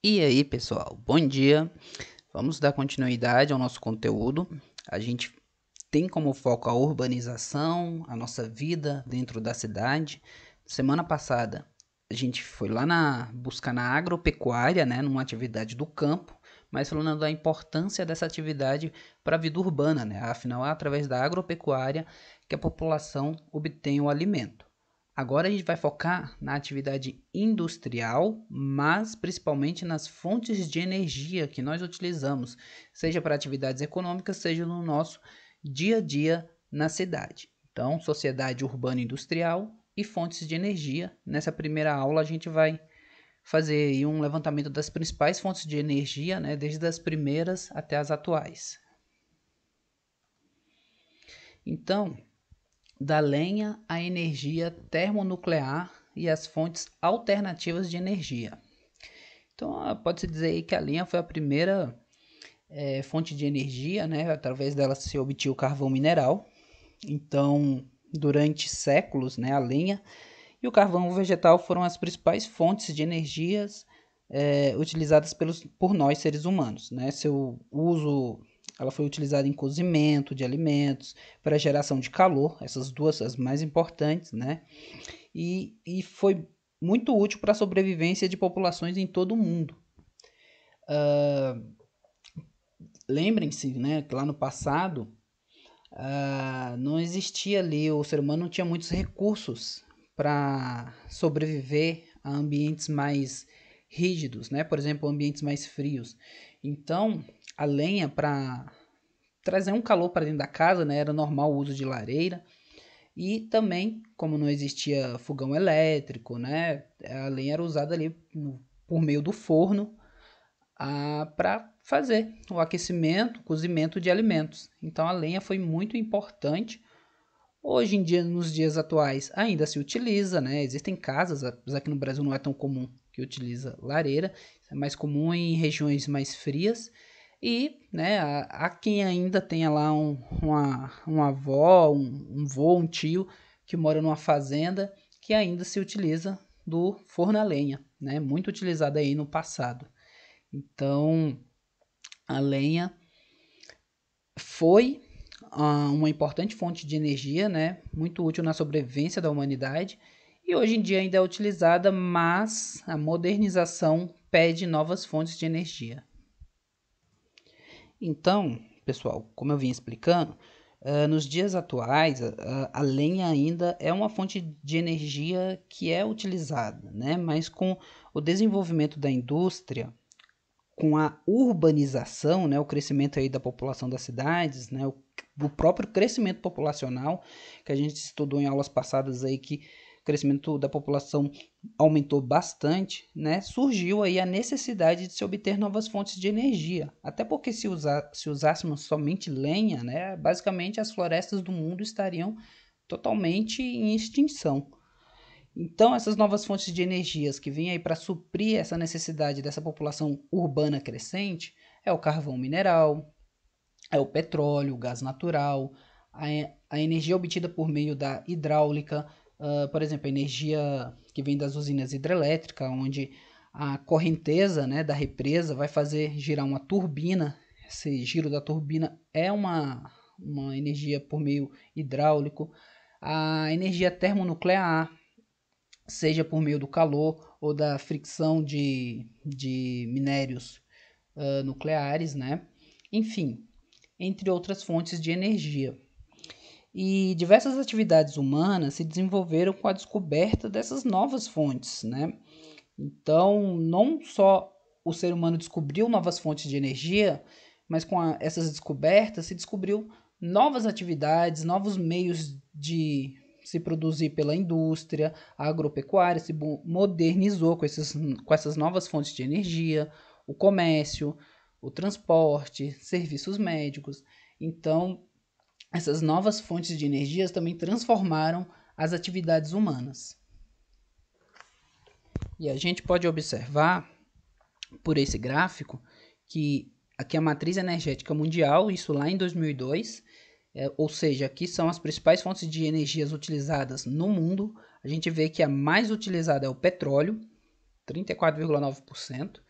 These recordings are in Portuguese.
E aí, pessoal, bom dia. Vamos dar continuidade ao nosso conteúdo. A gente tem como foco a urbanização, a nossa vida dentro da cidade. Semana passada, a gente foi lá buscar na agropecuária, né, numa atividade do campo, mas falando da importância dessa atividade para a vida urbana, né? Afinal, é através da agropecuária que a população obtém o alimento. Agora a gente vai focar na atividade industrial, mas principalmente nas fontes de energia que nós utilizamos, seja para atividades econômicas, seja no nosso dia a dia na cidade. Então, sociedade urbana industrial e fontes de energia. Nessa primeira aula a gente vai fazer aí um levantamento das principais fontes de energia, né, desde as primeiras até as atuais. Então, da lenha à energia termonuclear e as fontes alternativas de energia. Então, pode-se dizer aí que a lenha foi a primeira fonte de energia, né? Através dela se obtinha o carvão mineral. Então, durante séculos, né, a lenha e o carvão vegetal foram as principais fontes de energias utilizadas por nós, seres humanos, né? Seu uso, ela foi utilizada em cozimento de alimentos, para geração de calor, essas duas as mais importantes, né? E foi muito útil para a sobrevivência de populações em todo o mundo. Lembrem-se, né, que lá no passado não existia ali, o ser humano não tinha muitos recursos para sobreviver a ambientes mais rígidos, né? Por exemplo, ambientes mais frios. Então, a lenha para trazer um calor para dentro da casa, né, era normal o uso de lareira. E também, como não existia fogão elétrico, né, a lenha era usada ali por meio do forno para fazer o aquecimento, o cozimento de alimentos. Então a lenha foi muito importante. Hoje em dia, nos dias atuais, ainda se utiliza, né? Existem casas, apesar que no Brasil não é tão comum que utiliza lareira, é mais comum em regiões mais frias. E, né, há quem ainda tenha lá uma avó, um vô, um tio que mora numa fazenda que ainda se utiliza do forno a lenha, né? Muito utilizado aí no passado. Então, a lenha foi uma importante fonte de energia, né? Muito útil na sobrevivência da humanidade. E hoje em dia ainda é utilizada, mas a modernização pede novas fontes de energia. Então, pessoal, como eu vim explicando, nos dias atuais, a lenha ainda é uma fonte de energia que é utilizada, né? Mas com o desenvolvimento da indústria, com a urbanização, né, o crescimento aí da população das cidades, né, o próprio crescimento populacional, que a gente estudou em aulas passadas aí, que o crescimento da população aumentou bastante, né, surgiu aí a necessidade de se obter novas fontes de energia. Até porque se usássemos somente lenha, né, basicamente as florestas do mundo estariam totalmente em extinção. Então, essas novas fontes de energias que vêm aí para suprir essa necessidade dessa população urbana crescente é o carvão mineral, é o petróleo, o gás natural, a energia obtida por meio da hidráulica, por exemplo, a energia que vem das usinas hidrelétricas, onde a correnteza, né, da represa vai fazer girar uma turbina. Esse giro da turbina é uma energia por meio hidráulico. A energia termonuclear, seja por meio do calor ou da fricção de minérios nucleares, né? Enfim, entre outras fontes de energia. E diversas atividades humanas se desenvolveram com a descoberta dessas novas fontes, né? Então, não só o ser humano descobriu novas fontes de energia, mas com essas descobertas se descobriu novas atividades, novos meios de se produzir pela indústria, a agropecuária se modernizou com essas novas fontes de energia, o comércio, o transporte, serviços médicos. Então, essas novas fontes de energias também transformaram as atividades humanas. E a gente pode observar por esse gráfico que aqui a matriz energética mundial, isso lá em 2002, ou seja, aqui são as principais fontes de energias utilizadas no mundo. A gente vê que a mais utilizada é o petróleo, 34,9%,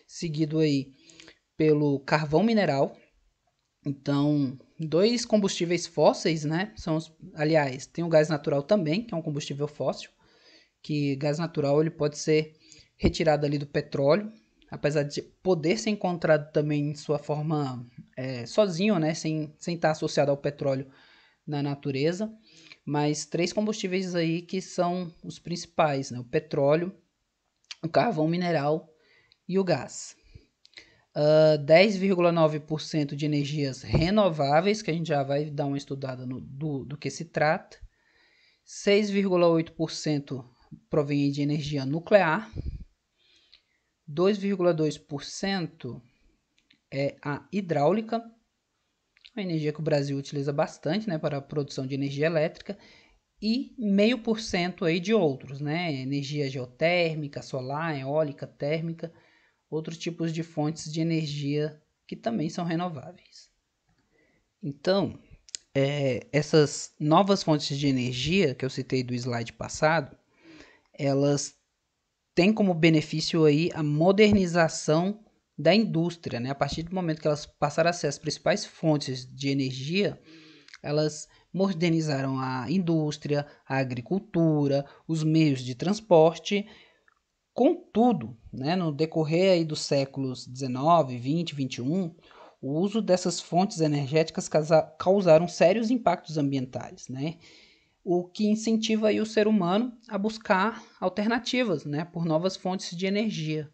seguido aí pelo carvão mineral. Então, dois combustíveis fósseis, né? Aliás, tem o gás natural também, que é um combustível fóssil, que gás natural ele pode ser retirado ali do petróleo, apesar de poder ser encontrado também em sua forma sozinho, né? Sem estar associado ao petróleo na natureza. Mas três combustíveis aí que são os principais, né? O petróleo, o carvão mineral e o gás. 10,9% de energias renováveis, que a gente já vai dar uma estudada do que se trata. 6,8% provém de energia nuclear. 2,2% é a hidráulica, uma energia que o Brasil utiliza bastante, né, para a produção de energia elétrica. E 0,5% aí de outros, né, energia geotérmica, solar, eólica, térmica, outros tipos de fontes de energia que também são renováveis. Então, essas novas fontes de energia que eu citei do slide passado, elas têm como benefício aí a modernização da indústria, né? A partir do momento que elas passaram a ser as principais fontes de energia, elas modernizaram a indústria, a agricultura, os meios de transporte. Contudo, né, no decorrer aí dos séculos 19, 20, 21, o uso dessas fontes energéticas causaram sérios impactos ambientais, né? O que incentiva aí o ser humano a buscar alternativas, né, por novas fontes de energia.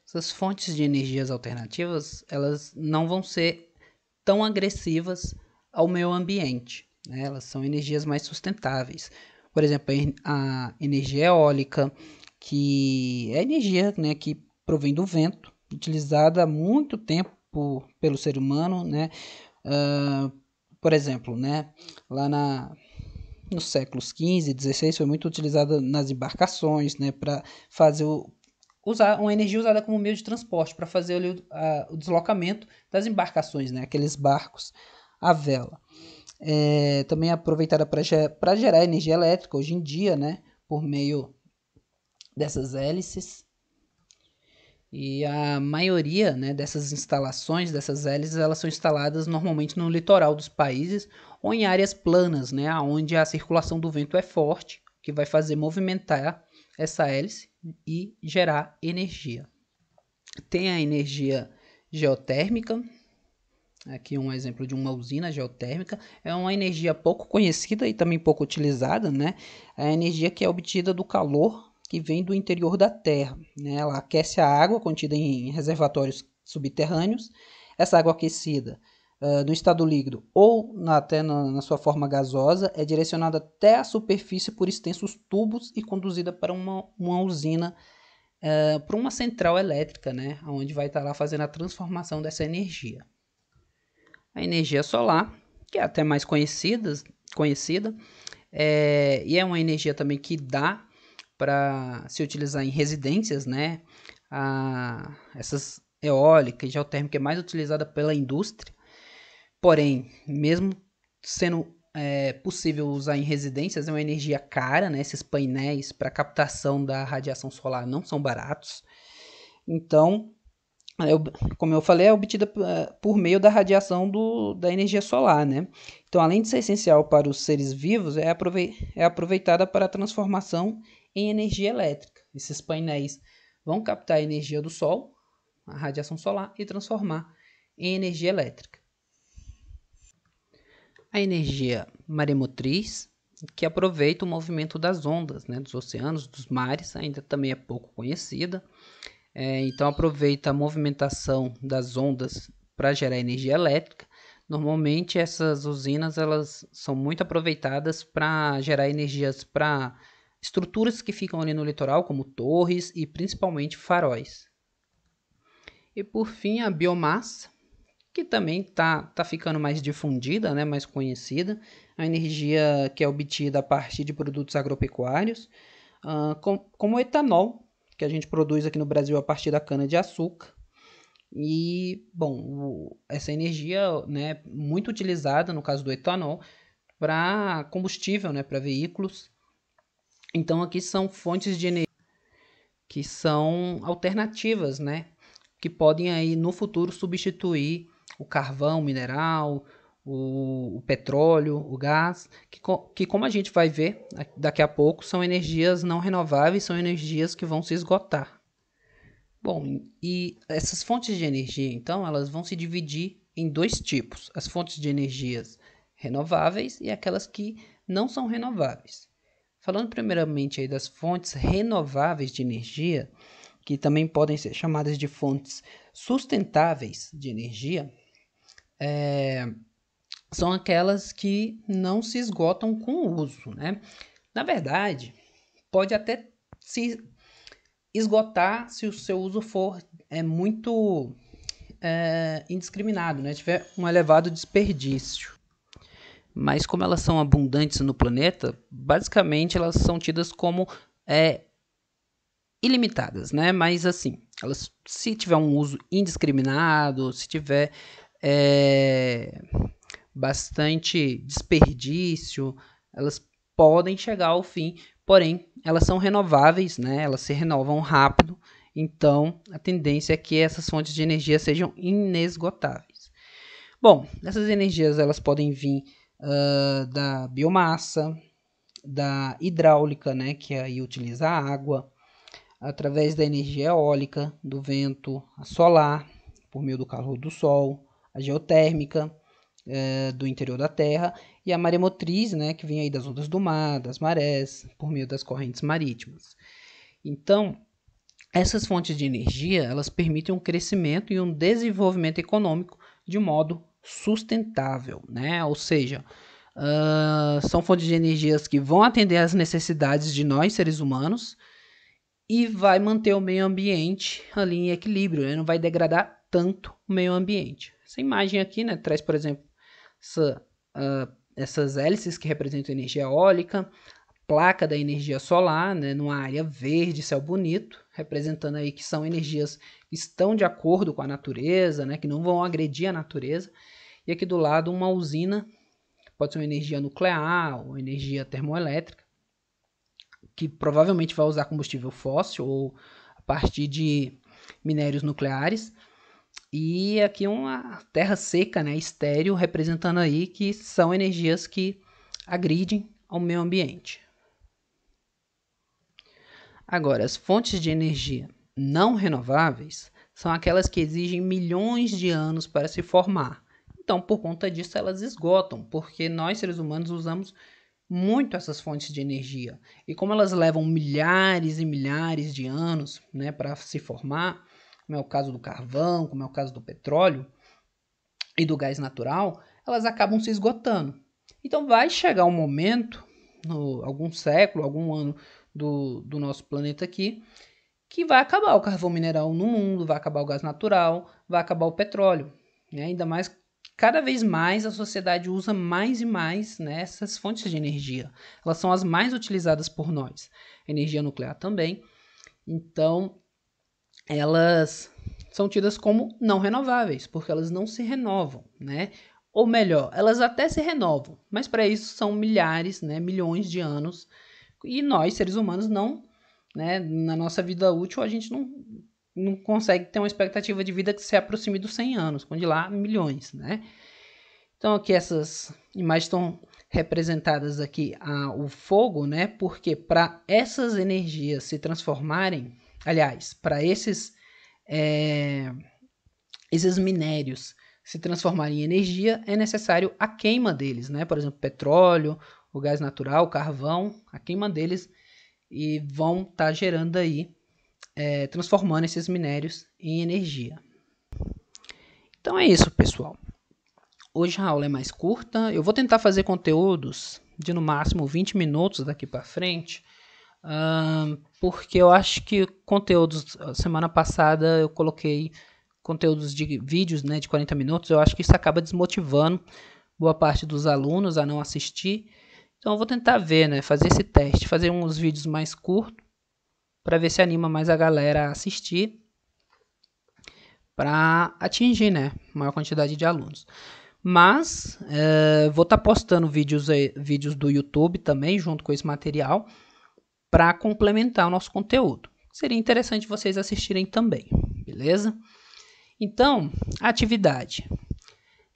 Essas fontes de energias alternativas, elas não vão ser tão agressivas ao meio ambiente, né? Elas são energias mais sustentáveis. Por exemplo, a energia eólica, que é energia, né, que provém do vento, utilizada há muito tempo pelo ser humano, né? Por exemplo, né, lá nos séculos XV e XVI foi muito utilizada nas embarcações, né, para fazer usar uma energia usada como meio de transporte para fazer o deslocamento das embarcações, né, aqueles barcos à vela. Também é aproveitada para gerar energia elétrica hoje em dia, né, por meio dessas hélices. E a maioria, né, dessas instalações, dessas hélices, elas são instaladas normalmente no litoral dos países ou em áreas planas, né, onde a circulação do vento é forte, que vai fazer movimentar essa hélice e gerar energia. Tem a energia geotérmica, aqui um exemplo de uma usina geotérmica, é uma energia pouco conhecida e também pouco utilizada, né? É a energia que é obtida do calor que vem do interior da Terra, né? Ela aquece a água contida em reservatórios subterrâneos. Essa água aquecida, no estado líquido ou até na sua forma gasosa, é direcionada até a superfície por extensos tubos e conduzida para uma usina, para uma central elétrica, né? Onde vai estar lá fazendo a transformação dessa energia. A energia solar, que é até mais conhecida, e é uma energia também que dá para se utilizar em residências, né? Essas eólica e geotérmica é mais utilizada pela indústria, porém, mesmo sendo possível usar em residências, é uma energia cara, né? Esses painéis para captação da radiação solar não são baratos, então, como eu falei, é obtida por meio da radiação da energia solar, né? Então, além de ser essencial para os seres vivos, é aproveitada para a transformação em energia elétrica. Esses painéis vão captar a energia do Sol, a radiação solar, e transformar em energia elétrica. A energia maremotriz, que aproveita o movimento das ondas, né, dos oceanos, dos mares, ainda também é pouco conhecida. Então aproveita a movimentação das ondas para gerar energia elétrica. Normalmente essas usinas elas são muito aproveitadas para gerar energias para estruturas que ficam ali no litoral, como torres e principalmente faróis. E por fim a biomassa, que também tá ficando mais difundida, né, mais conhecida. A energia que é obtida a partir de produtos agropecuários, como o etanol, que a gente produz aqui no Brasil a partir da cana-de-açúcar. E, bom, essa energia, né, muito utilizada, no caso do etanol, para combustível, né, para veículos. Então, aqui são fontes de energia que são alternativas, né, que podem aí no futuro substituir o carvão mineral, o petróleo, o gás, que como a gente vai ver daqui a pouco, são energias não renováveis, são energias que vão se esgotar. Bom, e essas fontes de energia, então, elas vão se dividir em dois tipos: as fontes de energias renováveis e aquelas que não são renováveis. Falando primeiramente aí das fontes renováveis de energia, que também podem ser chamadas de fontes sustentáveis de energia, são aquelas que não se esgotam com o uso, né? Na verdade, pode até se esgotar se o seu uso for muito indiscriminado, né? Tiver um elevado desperdício. Mas como elas são abundantes no planeta, basicamente elas são tidas como ilimitadas, né? Mas assim, elas, se tiver um uso indiscriminado, se tiver bastante desperdício, elas podem chegar ao fim, porém elas são renováveis, né? Elas se renovam rápido, então a tendência é que essas fontes de energia sejam inesgotáveis. Bom, essas energias elas podem vir da biomassa, da hidráulica, né, que aí utiliza a água, através da energia eólica, do vento, a solar, por meio do calor do sol, a geotérmica, do interior da Terra, e a maremotriz, né, que vem aí das ondas do mar, das marés, por meio das correntes marítimas. Então, essas fontes de energia, elas permitem um crescimento e um desenvolvimento econômico de modo sustentável, né? Ou seja, são fontes de energias que vão atender às necessidades de nós, seres humanos, e vai manter o meio ambiente ali em equilíbrio, né? Não vai degradar tanto o meio ambiente. Essa imagem aqui, né, traz, por exemplo, essas hélices que representam energia eólica, placa da energia solar, né, numa área verde, céu bonito, representando aí que são energias que estão de acordo com a natureza, né, que não vão agredir a natureza. E aqui do lado uma usina, pode ser uma energia nuclear ou energia termoelétrica, que provavelmente vai usar combustível fóssil ou a partir de minérios nucleares. E aqui uma terra seca, né, estéril, representando aí que são energias que agridem ao meio ambiente. Agora, as fontes de energia não renováveis são aquelas que exigem milhões de anos para se formar. Então, por conta disso, elas esgotam, porque nós, seres humanos, usamos muito essas fontes de energia. E como elas levam milhares e milhares de anos, né, para se formar, como é o caso do carvão, como é o caso do petróleo e do gás natural, elas acabam se esgotando. Então vai chegar um momento, algum século, algum ano do nosso planeta aqui, que vai acabar o carvão mineral no mundo, vai acabar o gás natural, vai acabar o petróleo. Né? Ainda mais que cada vez mais a sociedade usa mais e mais, né, essas fontes de energia. Elas são as mais utilizadas por nós. Energia nuclear também. Então, elas são tidas como não renováveis, porque elas não se renovam, né? Ou melhor, elas até se renovam, mas para isso são milhares, né, milhões de anos. E nós, seres humanos, não, né, na nossa vida útil, a gente não consegue ter uma expectativa de vida que se aproxime dos 100 anos, quando de lá milhões, né? Então aqui essas imagens estão representadas aqui o fogo, né? Porque para essas energias se transformarem, aliás, para esses minérios se transformarem em energia, é necessário a queima deles, né? Por exemplo, petróleo, o gás natural, o carvão, a queima deles, e vão estar gerando aí, transformando esses minérios em energia. Então é isso, pessoal. Hoje a aula é mais curta. Eu vou tentar fazer conteúdos de no máximo 20 minutos daqui para frente, porque eu acho que conteúdos, semana passada eu coloquei conteúdos de vídeos, né, de 40 minutos, eu acho que isso acaba desmotivando boa parte dos alunos a não assistir. Então eu vou tentar ver, né, fazer esse teste, fazer uns vídeos mais curtos, para ver se anima mais a galera a assistir, para atingir, né, maior quantidade de alunos. Mas vou estar postando vídeos do YouTube também, junto com esse material, para complementar o nosso conteúdo. Seria interessante vocês assistirem também, beleza? Então, atividade.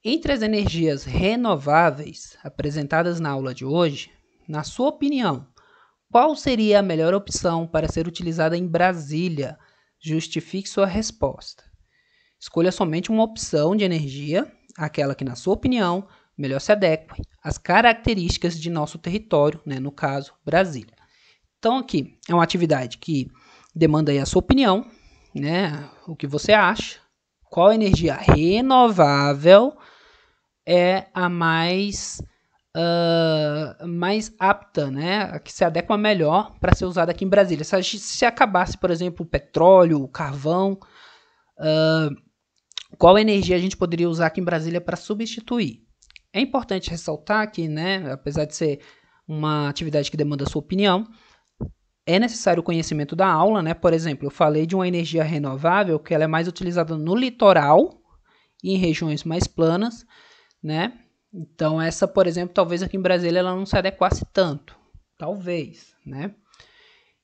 Entre as energias renováveis apresentadas na aula de hoje, na sua opinião, qual seria a melhor opção para ser utilizada em Brasília? Justifique sua resposta. Escolha somente uma opção de energia, aquela que, na sua opinião, melhor se adeque às características de nosso território, né, no caso, Brasília. Então, aqui é uma atividade que demanda aí a sua opinião, né, o que você acha, qual energia renovável é a mais apta, né, a que se adequa melhor para ser usada aqui em Brasília. Se acabasse, por exemplo, o petróleo, o carvão, qual energia a gente poderia usar aqui em Brasília para substituir? É importante ressaltar que, né, apesar de ser uma atividade que demanda a sua opinião, é necessário o conhecimento da aula, né? Por exemplo, eu falei de uma energia renovável que ela é mais utilizada no litoral e em regiões mais planas, né? Então, essa, por exemplo, talvez aqui em Brasília ela não se adequasse tanto. Talvez, né?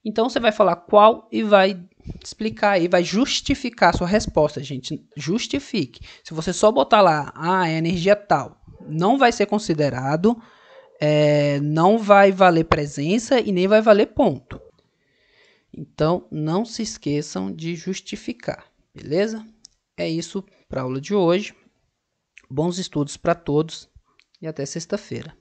Então, você vai falar qual e vai explicar aí, vai justificar a sua resposta, gente. Justifique. Se você só botar lá, é energia tal, não vai ser considerado, não vai valer presença e nem vai valer ponto. Então, não se esqueçam de justificar, beleza? É isso para a aula de hoje. Bons estudos para todos e até sexta-feira.